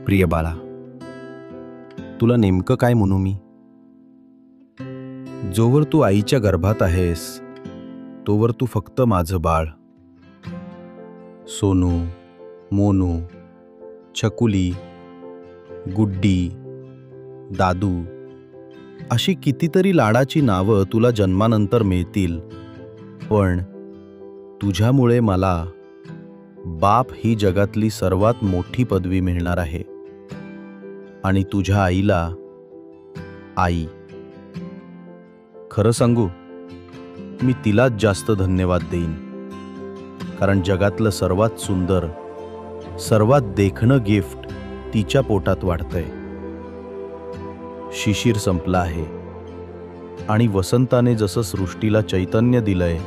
प्रिय बाळा, तुला नेमकं काय म्हणू मी? जोवर तू आईच्या गर्भात आहेस तोवर तू फक्त माझं बाळ. सोनू, मोनू, छकुली, गुड्डी, दादू अशी कितीतरी लाडाची नावं तुला जन्मानंतर मिळतील, पण तुझ्यामुळे मला बाप ही जगातली सर्वात मोठी पदवी मिळणार आहे. आणि तुझ्या आईला आई. खरं सांगू, मी तिलाच जास्त धन्यवाद देईन, कारण जगातलं सर्वात सुंदर, सर्वात देखणं गिफ्ट तिच्या पोटात वाढतंय. शिशिर संपला आहे आणि वसंताने जसं सृष्टीला चैतन्य दिलंय,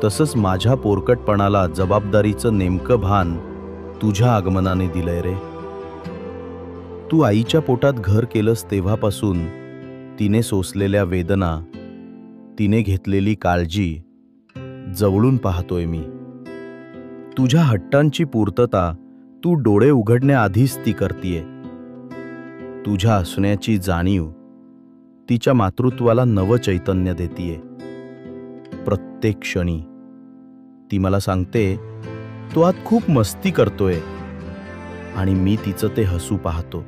तसंच माझ्या पोरकटपणाला जबाबदारीचं नेमकं भान तुझ्या आगमनाने दिलंय रे. तू आईच्या पोटात घर केलंस तेव्हापासून तिने सोसलेल्या वेदना, तिने घेतलेली काळजी जवळून पाहतोय मी. तुझ्या हट्टांची पूर्तता तू डोळे उघडण्याआधीच ती करतीये. तुझ्या असण्याची जाणीव तिच्या मातृत्वाला नवं चैतन्य देतीये. प्रत्येक क्षणी ती मला सांगते, तो आज खूप मस्ती करतोय, आणि मी तिचं ते हसू पाहतो.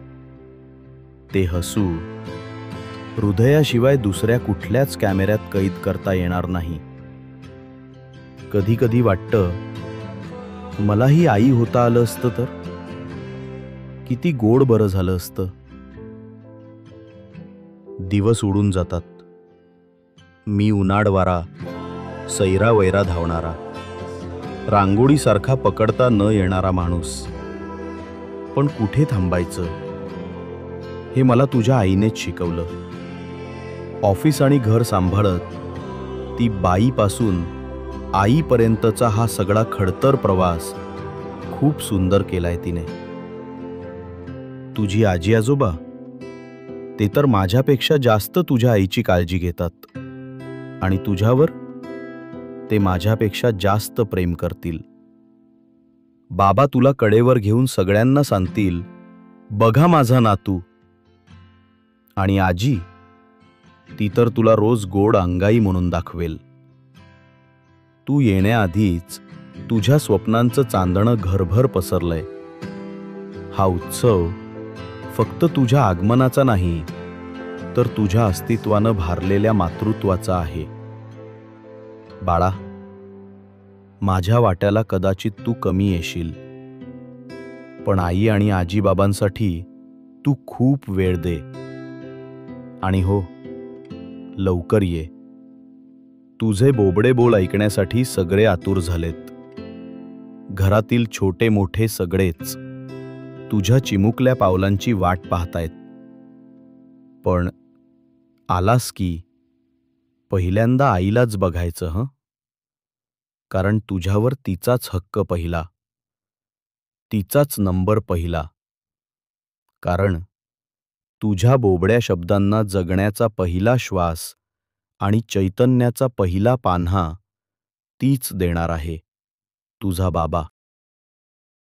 ते हसू हृदयाशिवाय दुसऱ्या कुठल्याच कॅमेऱ्यात कैद करता येणार नाही. कधी कधी वाटतं, मलाही आई होता आलं असतं तर किती गोड बरं झालं असतं. दिवस उडून जातात. मी उन्हाळ वारा, सैरा वैरा धावणारा, रांगोळीसारखा पकडता न येणारा माणूस. पण कुठे थांबायचं हे मला तुझ्या आईनेच शिकवलं. ऑफिस आणि घर सांभाळत ती बाईपासून आईपर्यंतचा हा सगळा खडतर प्रवास खूप सुंदर केलाय तिने. तुझी आजी आजोबा ते तर माझ्यापेक्षा जास्त तुझ्या आईची काळजी घेतात, आणि तुझ्यावर ते माझ्यापेक्षा जास्त प्रेम करतील. बाबा तुला कडेवर घेऊन सगळ्यांना सांगतील, बघा माझा नातू. आणि आजी, ती तर तुला रोज गोड अंगाई म्हणून दाखवेल. तू येण्याआधीच तुझ्या स्वप्नांचं चांदणं घरभर पसरलंय. हा उत्सव फक्त तुझ्या आगमनाचा नाही, तर तुझ्या अस्तित्वानं भारलेल्या मातृत्वाचा आहे. बाळा, माझ्या वाट्याला कदाचित तू कमी येशील, पण आई आणि आजीबाबांसाठी तू खूप वेळ दे. आणि हो, लवकर ये. तुझे बोबडे बोल ऐकण्यासाठी सगळे आतुर झालेत. घरातील छोटे मोठे सगळेच तुझ्या चिमुकल्या पावलांची वाट पाहतायत. पण आलास की पहिल्यांदा आईलाच बघायचं हं, कारण तुझ्यावर तिचाच हक्क पहिला, तिचाच नंबर पहिला. कारण तुझ्या बोबड्या शब्दांना जगण्याचा पहिला श्वास आणि चैतन्याचा पहिला पान्हा तीच देणार आहे, तुझा बाबा.